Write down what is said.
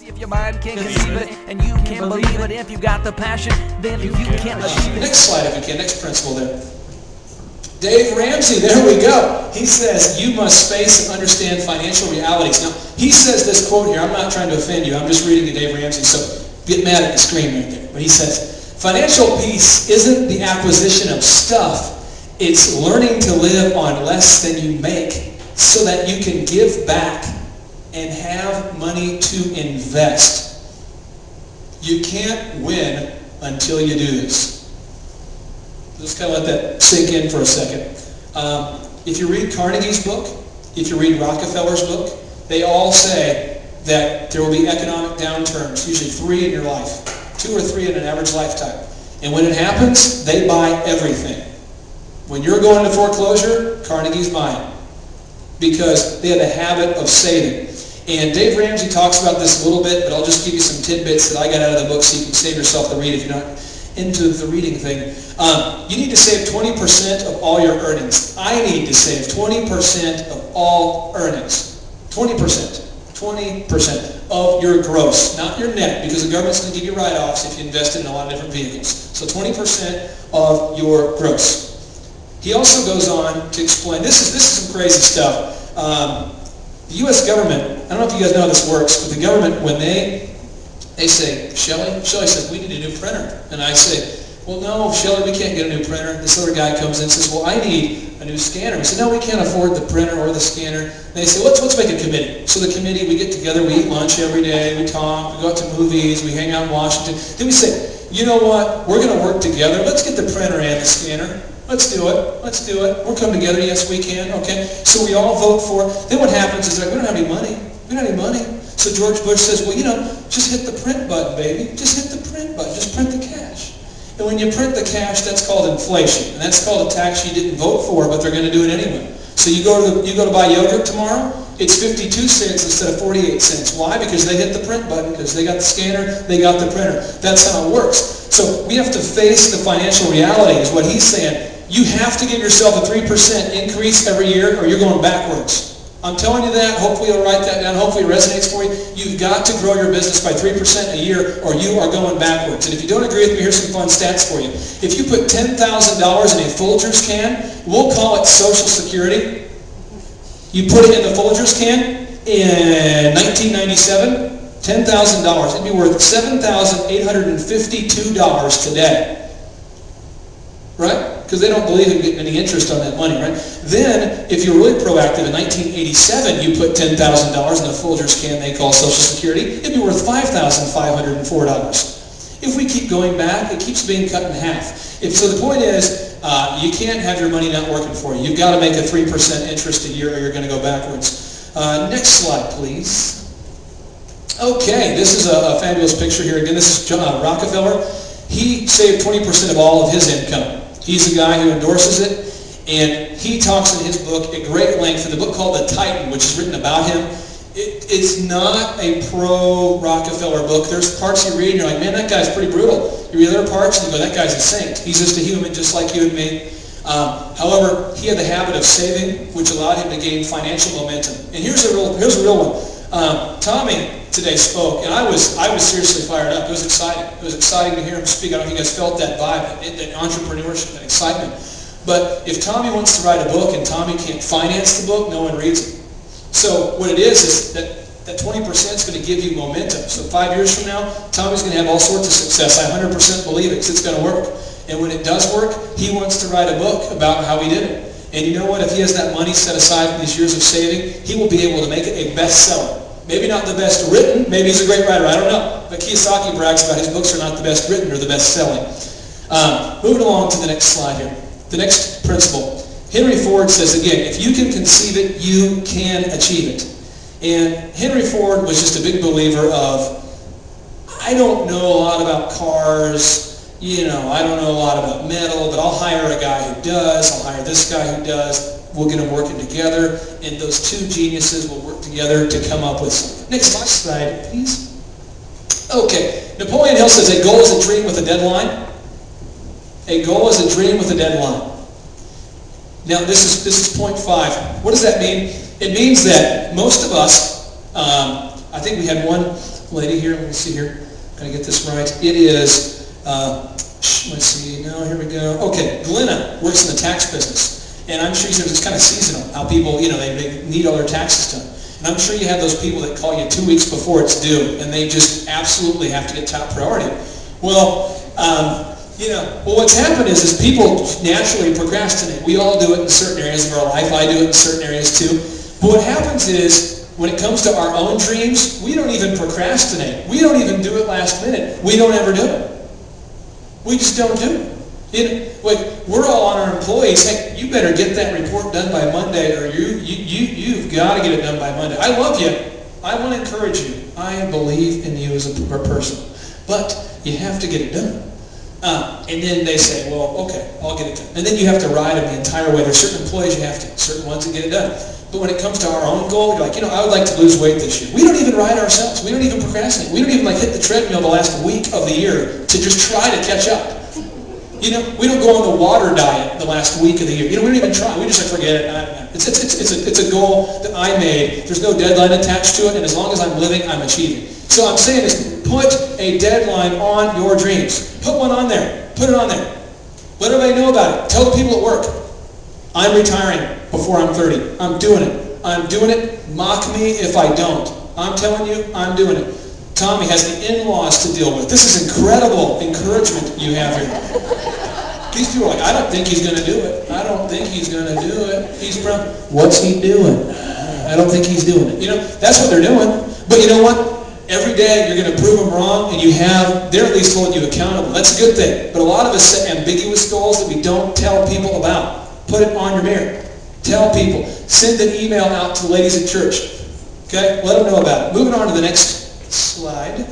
If your mind can't conceive it and you can't believe it, if you got the passion, then you can't achieve it. Next slide if you can, next principle there. Dave Ramsey, there we go. He says, you must face and understand financial realities. Now, he says this quote here, I'm not trying to offend you, I'm just reading to Dave Ramsey, so get mad at the screen right there. But he says, financial peace isn't the acquisition of stuff, it's learning to live on less than you make so that you can give back and have money to invest. You can't win until you do this. Just kind of let that sink in for a second. If you read Carnegie's book, if you read Rockefeller's book, they all say that there will be economic downturns, usually 3 in your life, 2 or 3 in an average lifetime. And when it happens, they buy everything. When you're going to foreclosure, Carnegie's buying, because they have a habit of saving. And Dave Ramsey talks about this a little bit, but I'll just give you some tidbits that I got out of the book so you can save yourself the read if you're not into the reading thing. You need to save 20% of all your earnings. I need to save 20% of all earnings. 20%. 20% of your gross, not your net, because the government's going to give you write-offs if you invest in a lot of different vehicles. So 20% of your gross. He also goes on to explain, this is some crazy stuff. The U.S. government, I don't know if you guys know how this works, but the government, when they say, Shelley says, we need a new printer. And I say, well, no, Shelley, we can't get a new printer. This other guy comes in and says, well, I need a new scanner. We say, no, we can't afford the printer or the scanner. And they say, let's make a committee. So the committee, we get together, we eat lunch every day, we talk, we go out to movies, we hang out in Washington. Then we say, you know what, we're going to work together. Let's get the printer and the scanner. Let's do it. Let's do it. We'll come together. Yes, we can. Okay. So we all vote for it. Then what happens is, like, we don't have any money. We don't have any money. So George Bush says, well, just hit the print button, baby. Just hit the print button. Just print the cash. And when you print the cash, that's called inflation. And that's called a tax you didn't vote for, but they're going to do it anyway. So you go to buy yogurt tomorrow, it's 52 cents instead of 48 cents. Why? Because they hit the print button, because they got the scanner, they got the printer. That's how it works. So we have to face the financial reality, is what he's saying. You have to give yourself a 3% increase every year, or you're going backwards. I'm telling you that. Hopefully you'll write that down. Hopefully it resonates for you. You've got to grow your business by 3% a year, or you are going backwards. And if you don't agree with me, here's some fun stats for you. If you put $10,000 in a Folgers can, we'll call it Social Security. You put it in the Folgers can in 1997, $10,000. It'd be worth $7,852 today. Right? Because they don't believe in getting any interest on that money, right? Then, if you're really proactive, in 1987, you put $10,000 in a Folgers can they call Social Security, it'd be worth $5,504. If we keep going back, it keeps being cut in half. So the point is, you can't have your money not working for you. You've got to make a 3% interest a year, or you're going to go backwards. Next slide, please. Okay, this is a fabulous picture here. Again, this is John Rockefeller. He saved 20% of all of his income. He's the guy who endorses it, and he talks in his book at great length, in the book called The Titan, which is written about him. It's not a pro-Rockefeller book. There's parts you read and you're like, man, that guy's pretty brutal. You read other parts and you go, that guy's a saint. He's just a human just like you and me. However, he had the habit of saving, which allowed him to gain financial momentum. And here's a real one. Tommy today spoke, and I was seriously fired up. It was exciting. It was exciting to hear him speak. I don't know if you guys felt that vibe, that entrepreneurship, that excitement. But if Tommy wants to write a book and Tommy can't finance the book, no one reads it. So what it is that 20% is going to give you momentum. So 5 years from now, Tommy's going to have all sorts of success. I 100% believe it, because it's going to work. And when it does work, he wants to write a book about how he did it. And you know what? If he has that money set aside for these years of saving, he will be able to make it a bestseller. Maybe not the best written. Maybe he's a great writer. I don't know. But Kiyosaki brags about his books are not the best written or the best selling. Moving along to the next slide here. The next principle. Henry Ford says, again, if you can conceive it, you can achieve it. And Henry Ford was just a big believer of, I don't know a lot about cars, I don't know a lot about metal, but I'll hire a guy who does, I'll hire this guy who does, we'll get them working together, and those two geniuses will work together to come up with something. Next slide, please. Okay, Napoleon Hill says a goal is a dream with a deadline. A goal is a dream with a deadline. Now this is point 5. What does that mean? It means that most of us, I think we had one lady here. Let me see here. Gotta get this right. It is, let's see, no, here we go. Okay, Glenna works in the tax business. And I'm sure it's kind of seasonal, how people, they need all their taxes done. And I'm sure you have those people that call you 2 weeks before it's due, and they just absolutely have to get top priority. Well, what's happened is people naturally procrastinate. We all do it in certain areas of our life. I do it in certain areas too. But what happens is, when it comes to our own dreams, we don't even procrastinate. We don't even do it last minute. We don't ever do it. We just don't do it. We're all on our employees. Hey, you better get that report done by Monday, or you've got to get it done by Monday. I love you. I want to encourage you. I believe in you as a person. But you have to get it done. And then they say, well, okay, I'll get it done. And then you have to ride them the entire way. There's certain employees you have to, certain ones that get it done. But when it comes to our own goal, you're like, I would like to lose weight this year. We don't even ride ourselves. We don't even procrastinate. We don't even hit the treadmill the last week of the year to just try to catch up. We don't go on the water diet the last week of the year. We don't even try. We just forget it. It's a goal that I made. There's no deadline attached to it, and as long as I'm living, I'm achieving. So I'm saying is, put a deadline on your dreams. Put one on there. Put it on there. Let everybody know about it. Tell the people at work, I'm retiring before I'm 30. I'm doing it. I'm doing it. Mock me if I don't. I'm telling you, I'm doing it. Tommy has the in-laws to deal with. This is incredible encouragement you have here. These people are like, I don't think he's going to do it. I don't think he's going to do it. What's he doing? I don't think he's doing it. That's what they're doing. But you know what? Every day you're going to prove them wrong, and they're at least holding you accountable. That's a good thing. But a lot of us set ambiguous goals that we don't tell people about. Put it on your mirror. Tell people. Send an email out to the ladies at church. Okay? Let them know about it. Moving on to the next slide.